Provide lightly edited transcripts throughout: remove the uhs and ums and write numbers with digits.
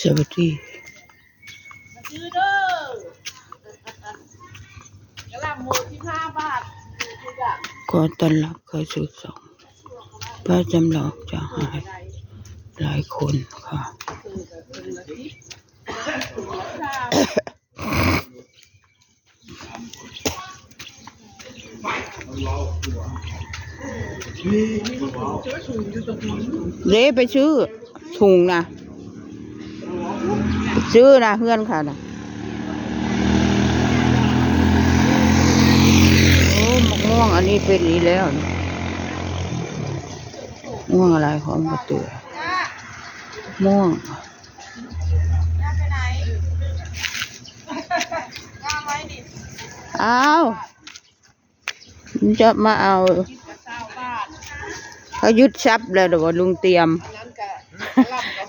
สวัสดีซื้อเด้อกระลำหมู15 บาทขอต้อนรับเข้าสู่ช่องป้าจำลองจะหายหลายคนค่ะเด้ไปซื้อถุงนะซื้อนะเพื่อนค่ะนะโอ้มะม่วงอันนี้เป็นนี้แล้วม่วงอะไรของกระเตือม่วงอ้าวจะมาเอาเขายึดทรัพย์แล้วเดี๋ยวลุงเตรียม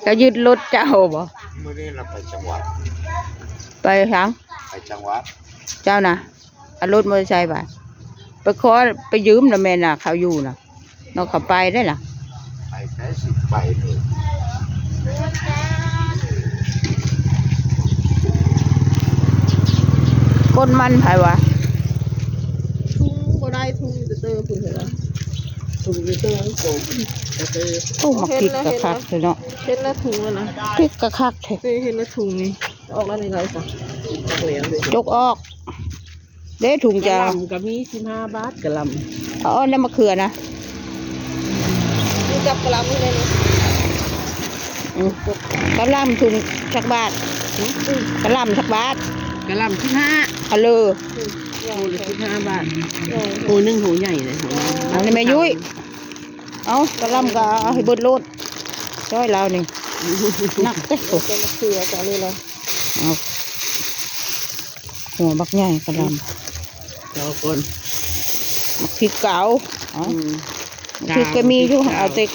เขายึดรถเจ้าบ่เมื่อนี้เราไปจังหวัดไปทั้งไปจังหวัดเจ้านะเอารถมอเตอร์ไซค์ไปขอไปยืมนะแม่น่ะเขาอยู่นะเราขับไปได้ล่ะไปแค่10 ไปนี่ก้นมันไผวะทุ่งบ่ได้ทุ่งจะเตอคุณเหรอทุ่งจะเตอโกจะเตอโอ้มาคิดกระคักเลยเนาะเห็นแล้วถุงนะคิดกระคักเลยเห็นแล้วถุงนี่ออกแล้วในไรสักจกออกเด้ถุงจะกับมี15 บาทกระลำอ๋อนั่นมะเขือนะนี่จับกระลำนี่เลยนะกระลำถุงสักบาทกระลำสักบาทกระลำ15เอาเลยโลละ15 บาทโหนึงโหใหญ่เลยอันนี้แม่ยุ้ยเอากระลำก็ให้เบิดโลดช่วยเรานี่นักเต้โจะมาเสือจะเลยเหรอเอาหัวบักใหญ่กระลำเราคนมักพริกเก๋าพริกก็มีอยู่เอาเต็ก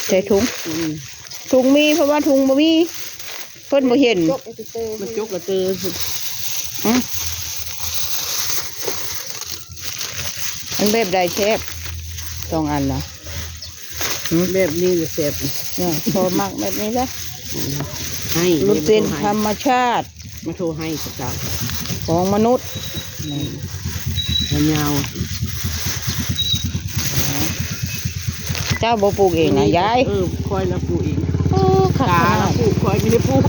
ใส่ถุงมีเพราะว่าถุงบ่มีเพิ่นบ่เห็นมันจกกระเตืออันแบบใดเชฟ2 อันนะแบบนี้จะเสพเนี่ยพอมักแบบนี้ละให้มันเป็นธรรมชาติมาโทรให้เจ้าของมนุษย์มันยาวเจ้าบ่ปลูกเองนะยายคอยแล้วปลูกเองตาปลูกคอยไม่ได้ปลูก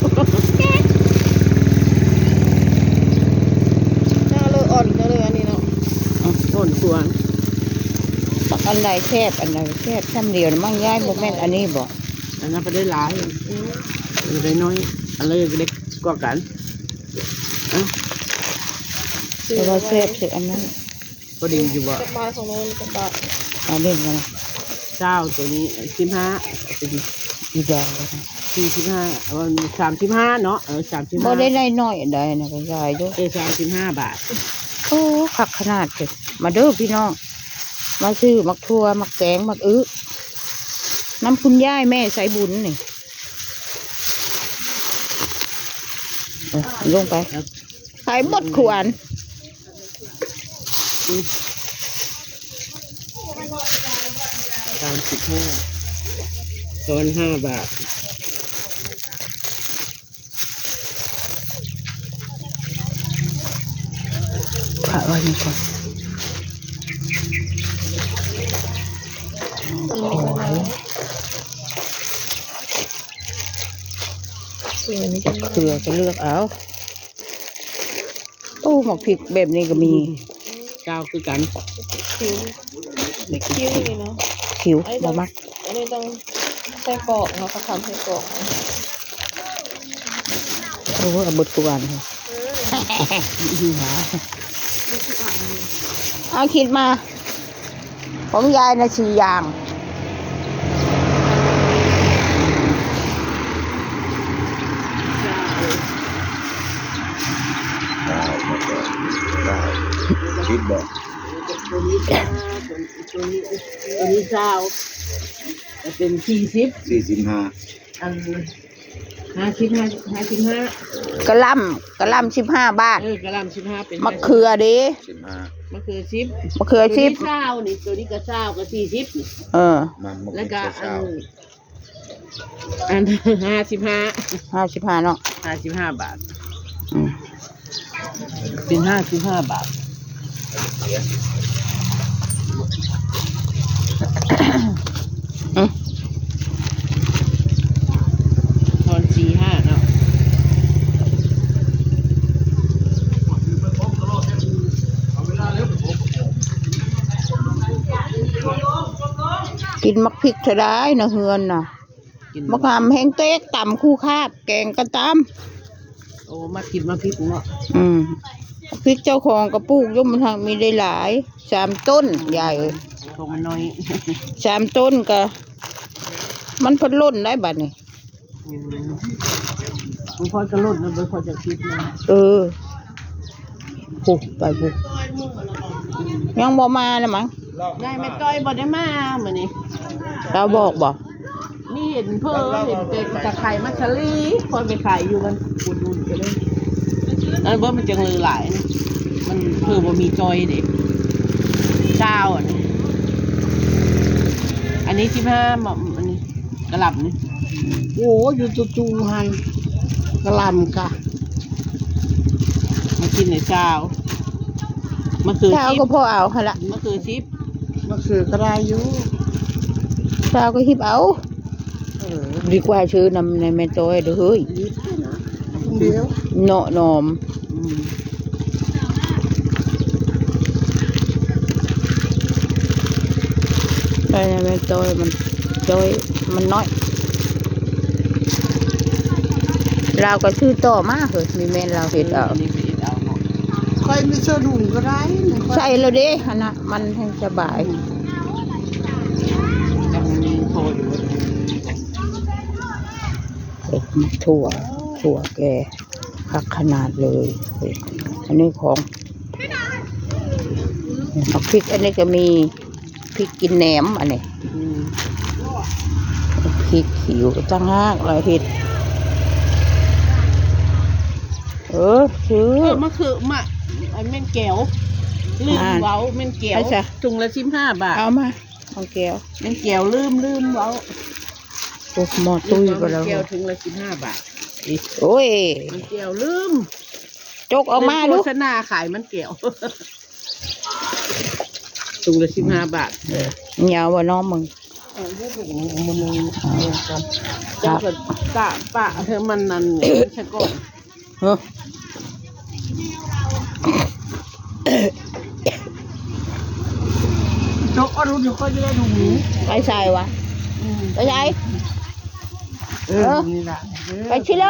เจ้าเลยอ่อนก็เลยอันนี้เนาะอ่อนส่วนอันใดแคบอันใดแคบทำเดียวมั่งย้ายบ่แม่นอันนี้บ่อันนั้นไปได้หลายได้น้อยอะไรเล็กกว่ากันแต่ว่าแคบสิอันนั้นก็ดีอยู่บ่ไม้ของเราจะตัดเอาเล่นกันเจ้าตัวนี้15เป็นอีดาว45วัน35เนาะ35บ่ได้น้อยใดนะก็ยายอยู่35 บาทโอ้คักขนาดเด้มาเด้อพี่น้องมาซื้อมักทั่วมักแตงมักน้ำคุณย่ายแม่ใส่บุญนี่ลงไปขายหมดขวาน35ตอน5 บาทขายไว้นี่ก่อนเกลือจะเลือกเอาโอ้หมกพริกแบบนี้ก็มีเจ้าคือกันคิวนี่เนาะคิวบ่มักอันนี้ต้องใส่กรอกเนาะเขาทำใส่กรอกโอ้เอาบดกวนเอาคิดมาของยายนะ4 อย่างคิดบ่ตัวนี้เจ้าจะเป็น45อัน55กระลำ15 บาทกระลำ15เป็นมะเขือดิมะเขือ10มะเขือ10เจ้านี่ตัวนี้ก็เจ้าก็40แล้วก็ อัน55 55เนาะ 55 บาท อืม เป็น55 บาทตอน45เนาะ กินมักพริกเท่าได้นะเฮือนน่ะ กิน มะขามแห้งเต๊กตำคู่คาบแกงกระต โอ้มากินมาพริกเนาะ พริกเจ้าของกระปุกยมมันทางมีได้หลาย3 ต้นใหญ่ ตรงมันน้อย 3 ต้นก็มันพัดล้นได้บัดนี้ มันพอจะลดนะมันพอจะคิดนะ ปุกไปปุกยังบ่มานะมั้ง ยายแม่ต้อยบ่ได้มามื้อนี้ เราบอกบ่ นี่เห็นเพิ่นเห็นเป็นตะไคร้มัชลีคนไปขายอยู่มันอุดหนุนก็ได้อันว่ามันจังเลยหลายนะมันเพิ่นบ่มีจอยเด็กเจ้าอันนี้15หม่อมอันนี้กระหล่ำนี่ โอ้อยู่จู่ๆหันกระหลำกะ มากินในเจ้ามันคือ เช้า ชิป ก็พอเอาหั่นละ มันคือชิป มาคือกระไรอยู่ เช้าก็หิบเอา ดีกว่าชื่อนำในแม่จอยเด้อเฮ้ย นิดนะคนเดียว เนาะนอม อืม ไปในแม่จอยมันน้อยเราก็ชื่อต่อมาเหอะมีแม่นเราเห็ดเอา อันนี้ไปเฮ็ดเอาเนาะ ใครไม่เชื่อดุงก็ได้นะ ใส่แล้วเด้หั่นน่ะมันแห้งสบาย แต่มันมีโทษอยู่ ถั่วแกคักขนาดเลยอันนี้ของผักพริกอันนี้ก็มีพริกกินแหนมอันนี้ อืม พริกขิวตั้งหากเราเห็ดซื้อ มันคือไอ้แม่นแก้วลืมเว้าแม่นแก้ว ใช่จ้ะ ถุงละ15 บาท เอามาของแก้ว แม่นแก้วลืมเว้า โอ้หมอตุ้ยไปแล้ว แก้วถุงละ15 บาท โอ้ย มันแก้วลืม จกออกมา โฆ ลูก ษณาขายมันแก้วถุงละ15 บาท เหนียวว่าน้องมึง มันจะเกิดปะเธอมันนั่นใช่ก่อน เฮ้อ จกเอาดูเดี๋ยวก็จะได้ถุงนี้ ไปใส่วะไปใส่ นี่แหละ ไปชิโล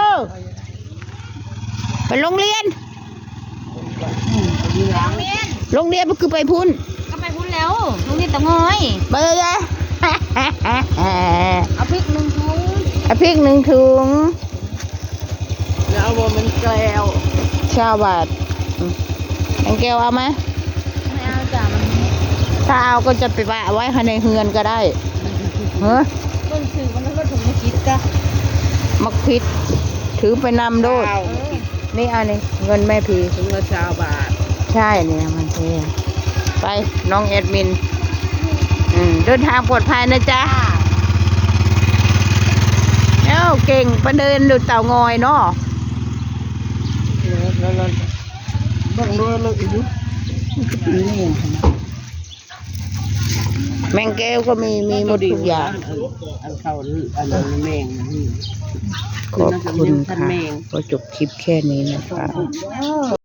ไปโรงเรียนโรงเรียนมันคือไปพุ่น ก็ไปพูดแล้วลุงนี่ตะงอย ไปเลย เอาพริก1 ถุง เอาพริก1 ถุง แล้วเอาบ่มันแก้ว 20 บาทแองแก้วเอาไหม ไม่เอาจ้ะมัน ถ้าเอาก็จะไปวะไว้ในเฮือนก็ได้เฮ้อ ต้นถือมันแล้วก็ถุงไม่คิดจ้ะ มักพิษถือไปนำโดด ข้าว นี่อันนี้เงินแม่พี ถุงละ20 บาท ใช่เนี่ยมันเท่ไปน้องแอดมินเดินทางปลอดภัยนะจ๊ะเอ้าเก่งไปเดินดูเต่างอยเนาะ แล้วบังด้วยเลยอีกนี่ แมงแก้วก็มีหมดทุกอย่าง อันเข้าอันนั้นแมงนี่ ขอบคุณค่ะก็จบคลิปแค่นี้นะคะ